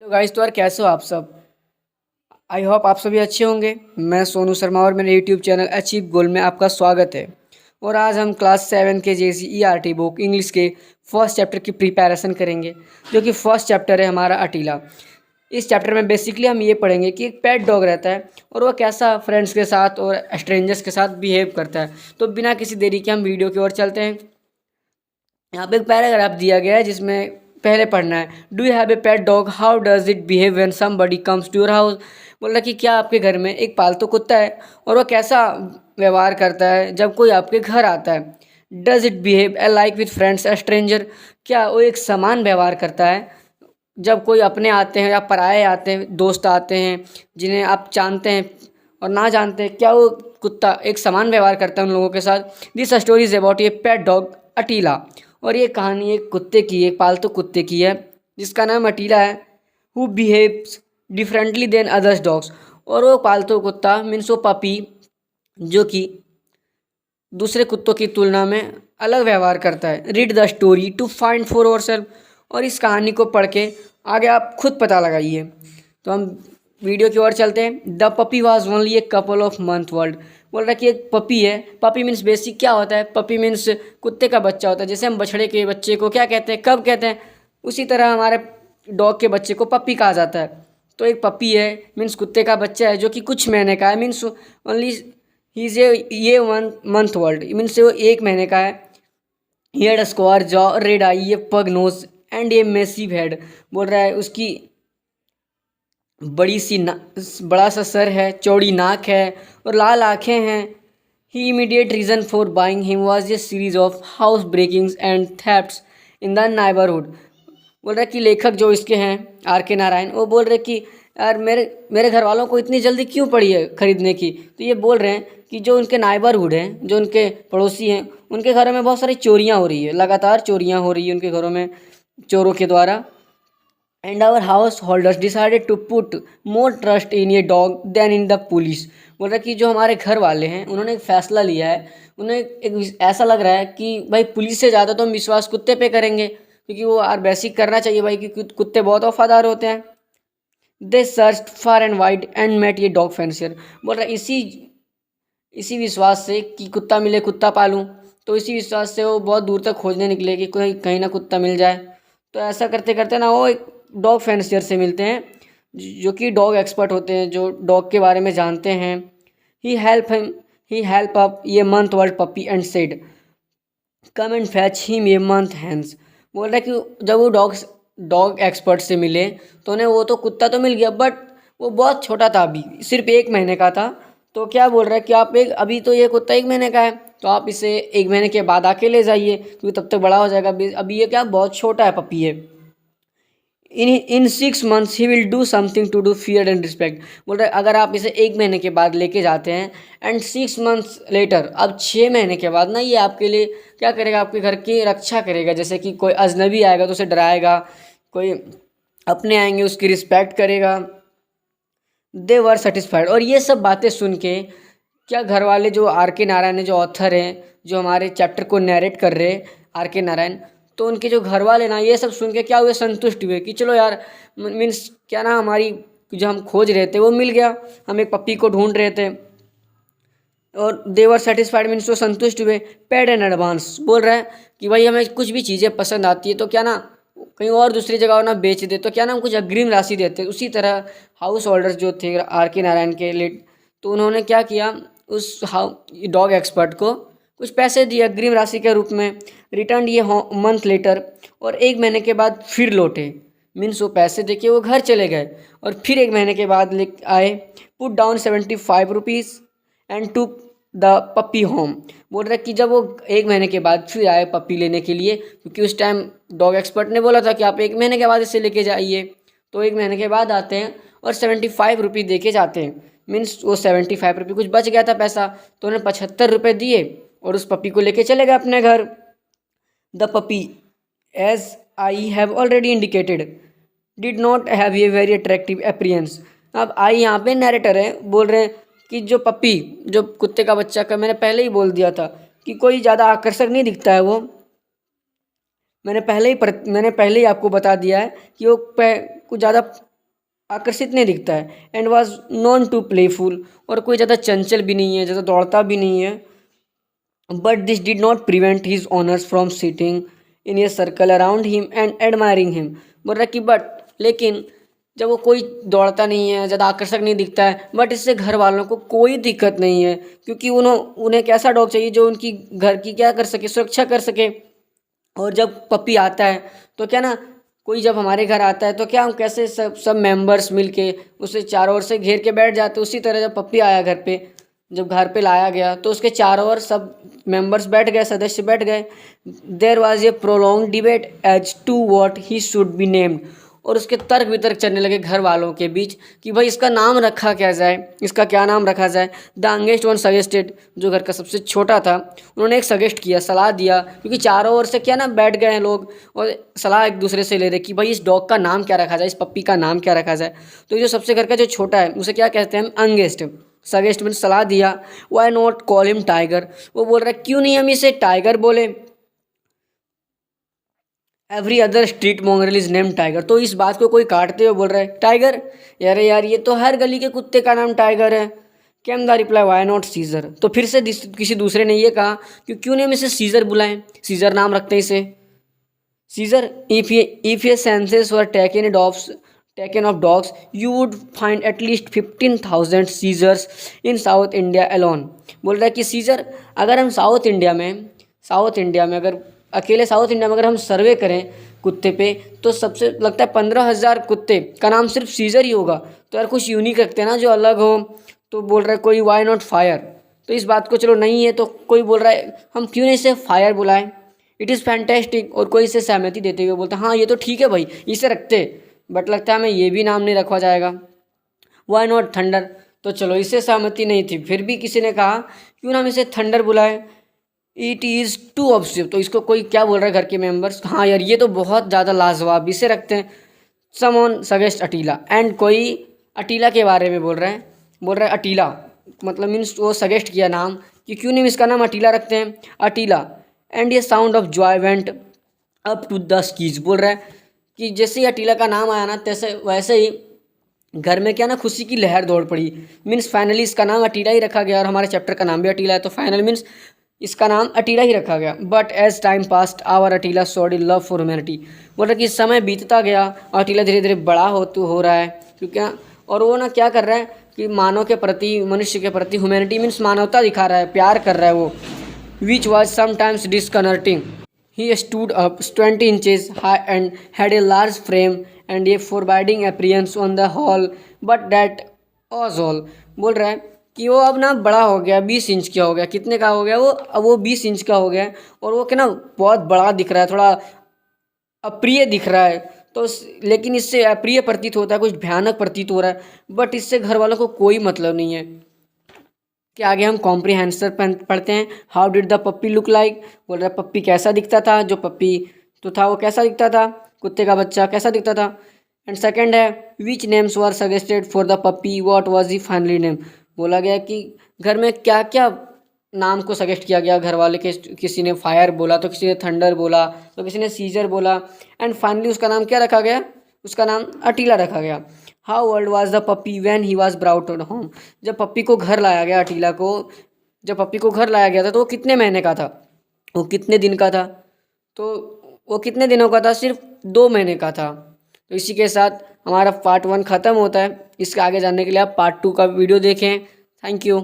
तो गाइस तो यार कैसे हो आप सब। आई होप आप सभी अच्छे होंगे। मैं सोनू शर्मा और मेरे यूट्यूब चैनल अचीव गोल में आपका स्वागत है। और आज हम क्लास 7 के JCERT बुक इंग्लिश के फर्स्ट चैप्टर की प्रिपरेशन करेंगे, जो कि फर्स्ट चैप्टर है हमारा अटीला। इस चैप्टर में बेसिकली हम ये पढ़ेंगे कि एक पेट डॉग रहता है और वह कैसा फ्रेंड्स के साथ और स्ट्रेंजर्स के साथ बिहेव करता है। तो बिना किसी देरी के हम वीडियो की ओर चलते हैं। यहाँ पे एक पैराग्राफ दिया गया है जिसमें पहले पढ़ना है, do you have a pet dog, how does it behave when somebody comes to your house. बोल रहा कि क्या आपके घर में एक पालतू कुत्ता है और वह कैसा व्यवहार करता है जब कोई आपके घर आता है। Does it behave A like with friends A stranger, क्या वो एक समान व्यवहार करता है जब कोई अपने आते हैं या पराये आते हैं, दोस्त आते हैं जिन्हें आप जानते हैं और ना जानते हैं, क्या वो कुत्ता एक समान व्यवहार करता है उन लोगों के साथ। This story is about a pet dog Attila. और ये कहानी एक कुत्ते की, एक पालतू कुत्ते की है जिसका नाम अटीला है। Who behaves differently than others dogs. और वो पालतू कुत्ता मीन्स वो पपी जो कि दूसरे कुत्तों की तुलना में अलग व्यवहार करता है। Read the story to find for yourself. और इस कहानी को पढ़ के आगे आप खुद पता लगाइए। तो हम वीडियो की ओर चलते हैं। The puppy was only a couple of month world. बोल रहा है कि एक पपी है। पपी मीन्स बेसिक क्या होता है, पपी मीन्स कुत्ते का बच्चा होता है। जैसे हम बछड़े के बच्चे को क्या कहते हैं, कब कहते हैं, उसी तरह हमारे डॉग के बच्चे को पपी कहा जाता है। तो एक पपी है मीन्स कुत्ते का बच्चा है जो कि कुछ महीने का है, मीन्स ओनली ही इज ये 1 मंथ वर्ल्ड, मीन्स वो 1 महीने का है। He had square jaw, red eye, a pug nose and a massive head. बोल रहा है उसकी बड़ा सा सर है, चौड़ी नाक है और लाल आँखें हैं। He immediate reason for buying him was a series of house breakings and thefts in the neighbourhood. बोल रहे कि लेखक जो इसके हैं RK नारायण, वो बोल रहे कि यार मेरे घर वालों को इतनी जल्दी क्यों पड़ी है ख़रीदने की। तो ये बोल रहे हैं कि जो उनके नाइबरहुड हैं, जो उनके पड़ोसी हैं, उनके घरों में बहुत सारी चोरियाँ हो रही है, लगातार चोरियाँ हो रही है उनके घरों में चोरों के द्वारा। And our householders decided to put more trust in a dog than in the police. बोल रहा कि जो हमारे घर वाले हैं उन्होंने एक फ़ैसला लिया है, उन्हें एक ऐसा लग रहा है कि भाई पुलिस से ज़्यादा तो हम विश्वास कुत्ते पे करेंगे, क्योंकि वो यार बेसिक करना चाहिए भाई, क्योंकि कुत्ते बहुत वफादार होते हैं। They search far and wide and met a dog fancier. बोल रहा इसी विश्वास से कि कुत्ता मिले कुत्ता पालूं, तो इसी विश्वास से वो बहुत दूर तक खोजने निकले कि कोई कहीं ना कुत्ता मिल जाए। तो ऐसा करते करते ना वो एक डॉग फैंसियर से मिलते हैं जो कि डॉग एक्सपर्ट होते हैं, जो डॉग के बारे में जानते हैं। ही हेल्प अप ये month world puppy and said come and fetch him ये मंथ हैंस। बोल रहा है कि जब वो डॉग एक्सपर्ट से मिले तो उन्हें वो तो कुत्ता तो मिल गया, बट वो बहुत छोटा था, अभी सिर्फ 1 महीने का था। तो क्या बोल रहा है कि आप अभी तो ये कुत्ता 1 महीने का है, तो आप इसे 1 महीने के बाद आके ले जाइए, क्योंकि तब तक बड़ा हो जाएगा। अभी ये क्या बहुत छोटा है, पपी है। In 6 months he will do something to do fear and respect. बोल रहे अगर आप इसे 1 महीने के बाद लेके जाते हैं एंड 6 मंथ्स लेटर, अब 6 महीने के बाद ना ये आपके लिए क्या करेगा, आपके घर की रक्षा करेगा। जैसे कि कोई अजनबी आएगा तो उसे डराएगा, कोई अपने आएंगे उसकी रिस्पेक्ट करेगा। दे वर सेटिस्फाइड। और ये सब बातें सुन के क्या घर वाले, जो RK नारायण है, जो ऑथर हैं, जो हमारे चैप्टर को नरेट कर रहे हैं RK नारायण, तो उनके जो घर वाले ना ये सब सुन के क्या हुए, संतुष्ट हुए कि चलो यार, मीन्स क्या ना, हमारी जो हम खोज रहे थे वो मिल गया, हम एक पप्पी को ढूंढ रहे थे। और देवर सेटिस्फाइड मीन्स वो संतुष्ट हुए। Paid and advance. बोल रहा है कि भाई हमें कुछ भी चीज़ें पसंद आती है तो क्या ना कहीं और दूसरी जगह ना बेच दे, तो क्या ना हम कुछ अग्रिम राशि देते। उसी तरह हाउस होल्डर्स जो थे RK नारायण के लिए, तो उन्होंने क्या किया, उस डॉग एक्सपर्ट को कुछ पैसे दिए अग्रिम राशि के रूप में। रिटर्न ये मंथ लेटर, और 1 महीने के बाद फिर लौटे, मीन्स वो पैसे देके वो घर चले गए और फिर 1 महीने के बाद ले आए। Put down 75 rupees and took the puppy home. बोल रहे कि जब वो 1 महीने के बाद फिर आए पप्पी लेने के लिए, क्योंकि उस टाइम डॉग एक्सपर्ट ने बोला था कि आप 1 महीने के बाद इसे लेके जाइए, तो 1 महीने के बाद आते हैं और 75 रुपये दे के जाते हैं। मीन्स वो 75 रुपये कुछ बच गया था पैसा, तो उन्हें 75 रुपये दिए और उस पप्पी को लेके चले गए अपने घर। The puppy, as I have already indicated, did not have a very attractive appearance. अब आई यहाँ पे नरेटर है, बोल रहे हैं कि जो पप्पी, जो कुत्ते का बच्चा का, मैंने पहले ही बोल दिया था कि कोई ज़्यादा आकर्षक नहीं दिखता है वो। मैंने पहले ही आपको बता दिया है कि वो कुछ ज़्यादा आकर्षित नहीं दिखता है, and was none too playful, और कोई ज़्यादा चंचल भी नहीं है, ज़्यादा दौड़ता भी नहीं है। But this did not prevent his honours from sitting in a circle around him and admiring him. बोल रहा है कि बट लेकिन जब वो कोई दौड़ता नहीं है, ज़्यादा आकर्षक नहीं दिखता है, बट इससे घर वालों को कोई दिक्कत नहीं है, क्योंकि उन्हें एक ऐसा डॉग चाहिए जो उनकी घर की क्या कर सके, सुरक्षा कर सके। और जब पपी आता है तो क्या ना, कोई जब हमारे घर आता है तो क्या हम कैसे सब सब मेंबर्स मिलके उसे चारों ओर से घेर के बैठ जाते, उसी तरह जब पपी आया घर पे, जब घर पे लाया गया तो उसके चारों ओर सब मेंबर्स बैठ गए, सदस्य बैठ गए। There was a prolong debate as to what he should be named, और उसके तर्क वितर्क चलने लगे घर वालों के बीच कि भाई इसका नाम रखा क्या जाए, इसका क्या नाम रखा जाए। द यंगेस्ट वन सजेस्टेड, जो घर का सबसे छोटा था, उन्होंने एक सजेस्ट किया, सलाह दिया, क्योंकि चारों ओर से क्या ना बैठ गए हैं लोग और सलाह एक दूसरे से ले रहे कि भाई इस डॉग का नाम क्या रखा जाए, इस पप्पी का नाम क्या रखा जाए। तो जो सबसे घर का जो छोटा है उसे क्या कहते हैं, यंगेस्ट। सजेस्ट में सलाह दिया, why not call him Tiger, वो बोल रहा है क्यों नहीं हम इसे टाइगर बोले। Every other street mongrel is name Tiger, तो इस बात को कोई काटते हुए बोल रहा है टाइगर, यार यार ये तो हर गली के कुत्ते का नाम टाइगर है। Came the reply why not Caesar, तो फिर से किसी दूसरे ने ये कहा कि क्यों नहीं हम इसे सीजर बुलाएं, सीजर नाम रखते हैं इसे। Caesar, if a census were taken of dogs you would find at least 15,000 Caesars in South India alone. बोल रहा है कि सीजर, अगर हम साउथ इंडिया में अगर अकेले साउथ इंडिया में अगर हम सर्वे करें कुत्ते पे, तो सबसे लगता है 15,000 कुत्ते का नाम सिर्फ सीजर ही होगा। तो यार कुछ यूनिक रखते हैं ना जो अलग हो। तो बोल रहा है कोई वाई नॉट फायर, तो इस बात को चलो नहीं है तो कोई बोल रहा है हम क्यों नहीं इसे फायर बुलाएं, इट इज़ फैंटेस्टिक, और कोई इसे सहमति देते हुए बोलता है हाँ ये तो ठीक है भाई इसे रखते, बट लगता है हमें ये भी नाम नहीं रखा जाएगा। वाई नॉट थंडर, तो चलो इससे सहमति नहीं थी, फिर भी किसी ने कहा क्यों ना हम इसे थंडर बुलाएं, इट इज़ टू ऑब्सेसिव, तो इसको कोई क्या बोल रहा है घर के मेंबर्स, हाँ यार ये तो बहुत ज़्यादा लाजवाब, इसे रखते हैं। समवन सजेस्ट अटीला, एंड कोई अटीला के बारे में बोल रहा है अटीला, मतलब मीन्स वो सजेस्ट किया नाम कि क्यों नहीं इसका नाम अटीला रखते हैं, Attila. And a sound of joy went up to the skies, बोल रहा है कि जैसे ही अटीला का नाम आया ना तैसे वैसे ही घर में क्या ना खुशी की लहर दौड़ पड़ी। मीन्स फाइनली इसका नाम अटीला ही रखा गया, और हमारे चैप्टर का नाम भी अटीला है, तो फाइनल मीन्स इसका नाम अटीला ही रखा गया। But as time passed our Attila showed in love for humanity, बोल रहा कि समय बीतता गया और अटीला धीरे धीरे बड़ा हो रहा है, क्योंकि और वो ना क्या कर रहा है कि मानव के प्रति, मनुष्य के प्रति, ह्यूमैनिटी मीन्स मानवता दिखा रहा है, प्यार कर रहा है वो, which was sometimes disconcerting. He stood up 20 inches high and had a large frame and a forbidding appearance on the whole, but that was all। बोल रहा है कि वो अब ना बड़ा हो गया, 20 इंच का हो गया, कितने का हो गया वो, अब वो 20 इंच का हो गया है, और वो क्या ना बहुत बड़ा दिख रहा है, थोड़ा अप्रिय दिख रहा है। तो लेकिन इससे अप्रिय प्रतीत होता है, कुछ भयानक प्रतीत हो रहा है, बट इससे घर वालों को कोई मतलब नहीं है। कि आगे हम कॉम्प्रीहेंसर पढ़ते हैं। How did the puppy look like, बोल रहा है पप्पी कैसा दिखता था, जो पप्पी तो था वो कैसा दिखता था, कुत्ते का बच्चा कैसा दिखता था। एंड सेकंड है which names were suggested for the puppy, what was the finally name, बोला गया कि घर में क्या क्या नाम को सजेस्ट किया गया घर वाले के, किसी ने फायर बोला तो किसी ने थंडर बोला तो किसी ने सीजर बोला, एंड फाइनली उसका नाम क्या रखा गया, उसका नाम अटीला रखा गया। How old was the puppy when he was brought at home, जब पप्पी को घर लाया गया, अटीला को जब पप्पी को घर लाया गया था तो वो कितने महीने का था, वो कितने दिन का था, तो वो कितने दिनों का था, सिर्फ 2 महीने का था। तो इसी के साथ हमारा पार्ट 1 ख़त्म होता है। इसके आगे जानने के लिए आप पार्ट 2 का वीडियो देखें। Thank you.